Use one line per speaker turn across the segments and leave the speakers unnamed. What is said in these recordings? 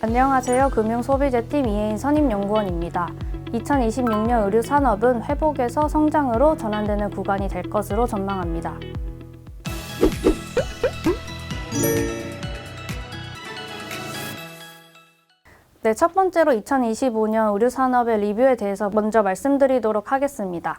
안녕하세요. 금융소비재팀 이혜인 선임연구원입니다. 2026년 의류산업은 회복에서 성장으로 전환되는 구간이 될 것으로 전망합니다. 네, 첫 번째로 2025년 의류산업의 리뷰에 대해서 먼저 말씀드리도록 하겠습니다.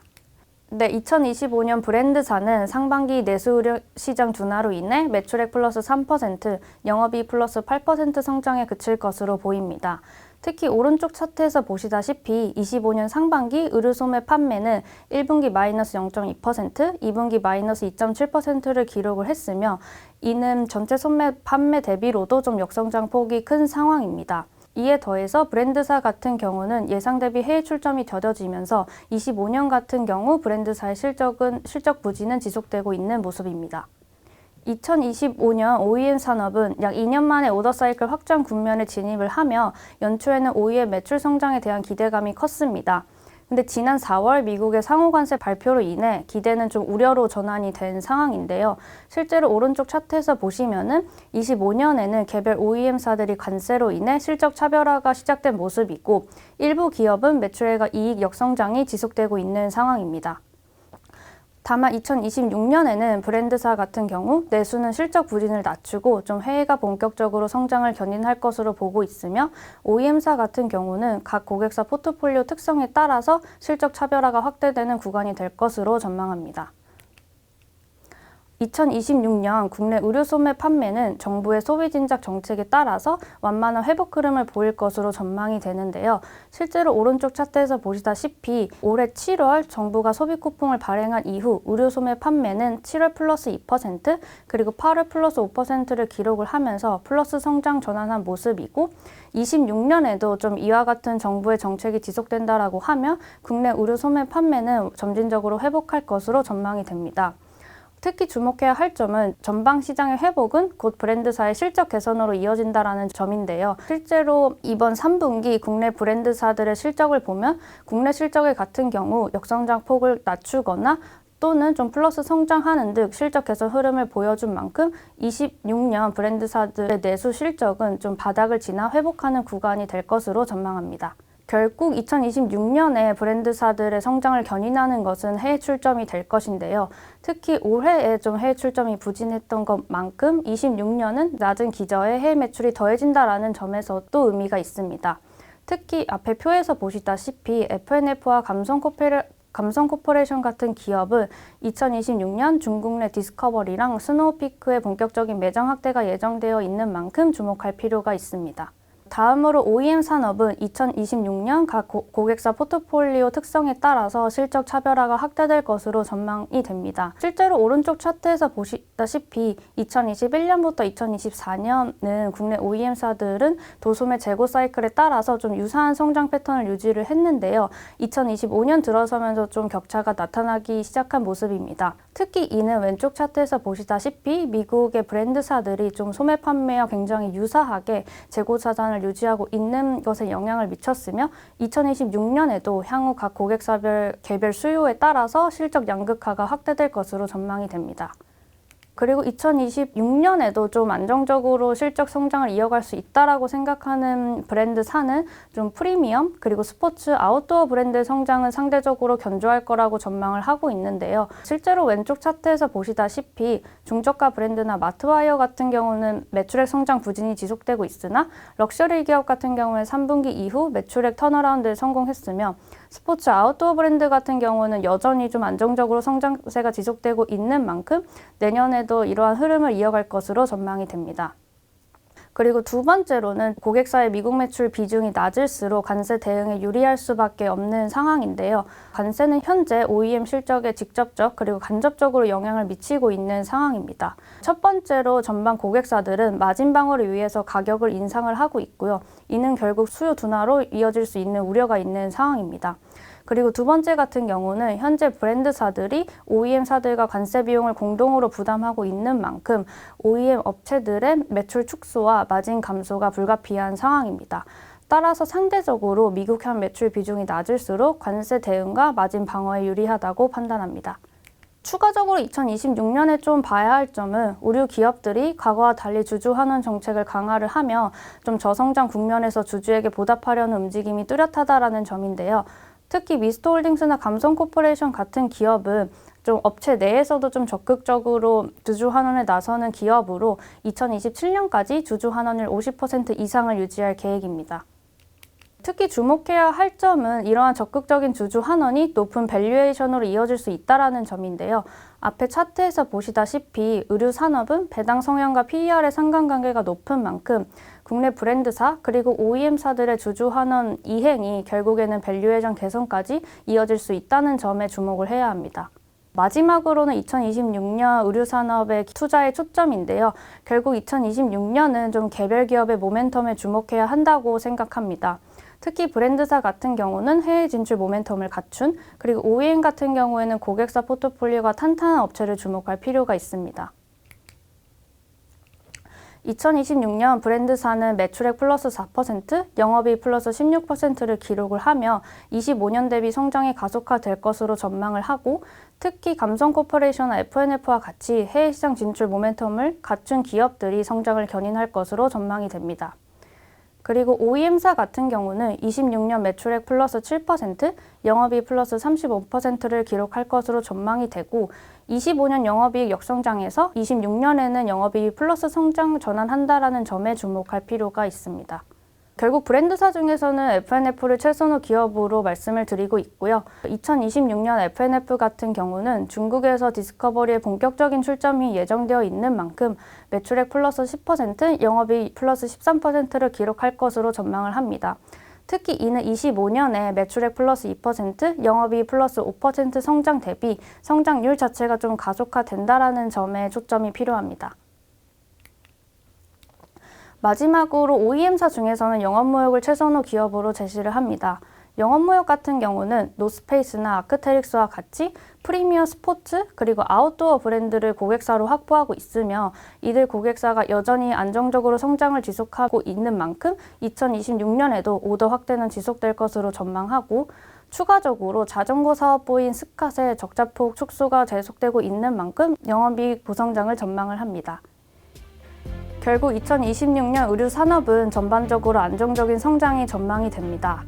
네, 2025년 브랜드사는 상반기 내수 의류 시장 둔화로 인해 매출액 플러스 3%, 영업이익 플러스 8% 성장에 그칠 것으로 보입니다. 특히 오른쪽 차트에서 보시다시피 25년 상반기 의류 소매 판매는 1분기 마이너스 0.2%, 2분기 마이너스 2.7%를 기록을 했으며 이는 전체 소매 판매 대비로도 좀 역성장 폭이 큰 상황입니다. 이에 더해서 브랜드사 같은 경우는 예상 대비 해외 출점이 더뎌지면서 25년 같은 경우 브랜드사의 실적 부진은 지속되고 있는 모습입니다. 2025년 OEM 산업은 약 2년 만에 오더 사이클 확장 국면에 진입을 하며 연초에는 OEM 매출 성장에 대한 기대감이 컸습니다. 근데 지난 4월 미국의 상호관세 발표로 인해 기대는 좀 우려로 전환이 된 상황인데요. 실제로 오른쪽 차트에서 보시면은 25년에는 개별 OEM사들이 관세로 인해 실적 차별화가 시작된 모습이고 일부 기업은 매출액과 이익 역성장이 지속되고 있는 상황입니다. 다만 2026년에는 브랜드사 같은 경우 내수는 실적 부진을 낮추고 좀 해외가 본격적으로 성장을 견인할 것으로 보고 있으며 OEM사 같은 경우는 각 고객사 포트폴리오 특성에 따라서 실적 차별화가 확대되는 구간이 될 것으로 전망합니다. 2026년 국내 의류 소매 판매는 정부의 소비 진작 정책에 따라서 완만한 회복 흐름을 보일 것으로 전망이 되는데요. 실제로 오른쪽 차트에서 보시다시피 올해 7월 정부가 소비 쿠폰을 발행한 이후 의류 소매 판매는 7월 플러스 2%, 그리고 8월 플러스 5%를 기록을 하면서 플러스 성장 전환한 모습이고 26년에도 좀 이와 같은 정부의 정책이 지속된다라고 하며 국내 의류 소매 판매는 점진적으로 회복할 것으로 전망이 됩니다. 특히 주목해야 할 점은 전방 시장의 회복은 곧 브랜드사의 실적 개선으로 이어진다라는 점인데요. 실제로 이번 3분기 국내 브랜드사들의 실적을 보면 국내 실적의 같은 경우 역성장 폭을 낮추거나 또는 좀 플러스 성장하는 등 실적 개선 흐름을 보여준 만큼 26년 브랜드사들의 내수 실적은 좀 바닥을 지나 회복하는 구간이 될 것으로 전망합니다. 결국 2026년에 브랜드사들의 성장을 견인하는 것은 해외 출점이 될 것인데요. 특히 올해에 좀 해외 출점이 부진했던 것만큼 26년은 낮은 기저에 해외 매출이 더해진다라는 점에서도 의미가 있습니다. 특히 앞에 표에서 보시다시피 F&F와 감성 코퍼레이션 같은 기업은 2026년 중국 내 디스커버리랑 스노우피크의 본격적인 매장 확대가 예정되어 있는 만큼 주목할 필요가 있습니다. 다음으로 OEM 산업은 2026년 각 고객사 포트폴리오 특성에 따라서 실적 차별화가 확대될 것으로 전망이 됩니다. 실제로 오른쪽 차트에서 보시다시피 2021년부터 2024년은 국내 OEM사들은 도소매 재고 사이클에 따라서 좀 유사한 성장 패턴을 유지를 했는데요. 2025년 들어서면서 좀 격차가 나타나기 시작한 모습입니다. 특히 이는 왼쪽 차트에서 보시다시피 미국의 브랜드사들이 좀 소매 판매와 굉장히 유사하게 재고 자산을 유지하고 있는 것에 영향을 미쳤으며 2026년에도 향후 각 고객사별 개별 수요에 따라서 실적 양극화가 확대될 것으로 전망이 됩니다. 그리고 2026년에도 좀 안정적으로 실적 성장을 이어갈 수 있다라고 생각하는 브랜드사는 좀 프리미엄 그리고 스포츠 아웃도어 브랜드의 성장은 상대적으로 견조할 거라고 전망을 하고 있는데요. 실제로 왼쪽 차트에서 보시다시피 중저가 브랜드나 마트와이어 같은 경우는 매출액 성장 부진이 지속되고 있으나 럭셔리 기업 같은 경우는 3분기 이후 매출액 턴어라운드에 성공했으며 스포츠 아웃도어 브랜드 같은 경우는 여전히 좀 안정적으로 성장세가 지속되고 있는 만큼 내년에도 이러한 흐름을 이어갈 것으로 전망이 됩니다. 그리고 두 번째로는 고객사의 미국 매출 비중이 낮을수록 관세 대응에 유리할 수밖에 없는 상황인데요. 관세는 현재 OEM 실적에 직접적 그리고 간접적으로 영향을 미치고 있는 상황입니다. 첫 번째로 전방 고객사들은 마진 방어를 위해서 가격을 인상을 하고 있고요. 이는 결국 수요 둔화로 이어질 수 있는 우려가 있는 상황입니다. 그리고 두 번째 같은 경우는 현재 브랜드사들이 OEM사들과 관세 비용을 공동으로 부담하고 있는 만큼 OEM 업체들의 매출 축소와 마진 감소가 불가피한 상황입니다. 따라서 상대적으로 미국향 매출 비중이 낮을수록 관세 대응과 마진 방어에 유리하다고 판단합니다. 추가적으로 2026년에 좀 봐야 할 점은 의류 기업들이 과거와 달리 주주 환원 정책을 강화를 하며 좀 저성장 국면에서 주주에게 보답하려는 움직임이 뚜렷하다라는 점인데요. 특히 미스트홀딩스나 감성코퍼레이션 같은 기업은 좀 업체 내에서도 좀 적극적으로 주주 환원에 나서는 기업으로 2027년까지 주주 환원율 50% 이상을 유지할 계획입니다. 특히 주목해야 할 점은 이러한 적극적인 주주 환원이 높은 밸류에이션으로 이어질 수 있다는 점인데요. 앞에 차트에서 보시다시피 의류 산업은 배당 성향과 PER의 상관관계가 높은 만큼 국내 브랜드사 그리고 OEM사들의 주주 환원 이행이 결국에는 밸류에이션 개선까지 이어질 수 있다는 점에 주목을 해야 합니다. 마지막으로는 2026년 의류 산업의 투자의 초점인데요. 결국 2026년은 좀 개별 기업의 모멘텀에 주목해야 한다고 생각합니다. 특히 브랜드사 같은 경우는 해외 진출 모멘텀을 갖춘, 그리고 OEM 같은 경우에는 고객사 포트폴리오가 탄탄한 업체를 주목할 필요가 있습니다. 2026년 브랜드사는 매출액 플러스 4%, 영업이익 플러스 16%를 기록을 하며 25년 대비 성장이 가속화될 것으로 전망을 하고, 특히 감성코퍼레이션과 F&F와 같이 해외 시장 진출 모멘텀을 갖춘 기업들이 성장을 견인할 것으로 전망이 됩니다. 그리고 OEM사 같은 경우는 26년 매출액 플러스 7%, 영업이익 플러스 35%를 기록할 것으로 전망이 되고 25년 영업이익 역성장에서 26년에는 영업이익 플러스 성장 전환한다라는 점에 주목할 필요가 있습니다. 결국 브랜드사 중에서는 F&F를 최선호 기업으로 말씀을 드리고 있고요. 2026년 F&F 같은 경우는 중국에서 디스커버리의 본격적인 출점이 예정되어 있는 만큼 매출액 플러스 10%, 영업이익 플러스 13%를 기록할 것으로 전망을 합니다. 특히 이는 25년에 매출액 플러스 2%, 영업이익 플러스 5% 성장 대비 성장률 자체가 좀 가속화된다라는 점에 초점이 필요합니다. 마지막으로 OEM사 중에서는 영업무역을 최선호 기업으로 제시를 합니다. 영업무역 같은 경우는 노스페이스나 아크테릭스와 같이 프리미엄 스포츠 그리고 아웃도어 브랜드를 고객사로 확보하고 있으며 이들 고객사가 여전히 안정적으로 성장을 지속하고 있는 만큼 2026년에도 오더 확대는 지속될 것으로 전망하고 추가적으로 자전거 사업부인 스캇의 적자폭 축소가 계속되고 있는 만큼 영업이익 보성장을 전망을 합니다. 결국 2026년 의류 산업은 전반적으로 안정적인 성장이 전망이 됩니다.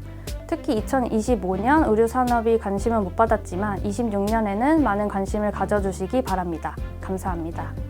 특히 2025년 의류 산업이 관심을 못 받았지만 26년에는 많은 관심을 가져주시기 바랍니다. 감사합니다.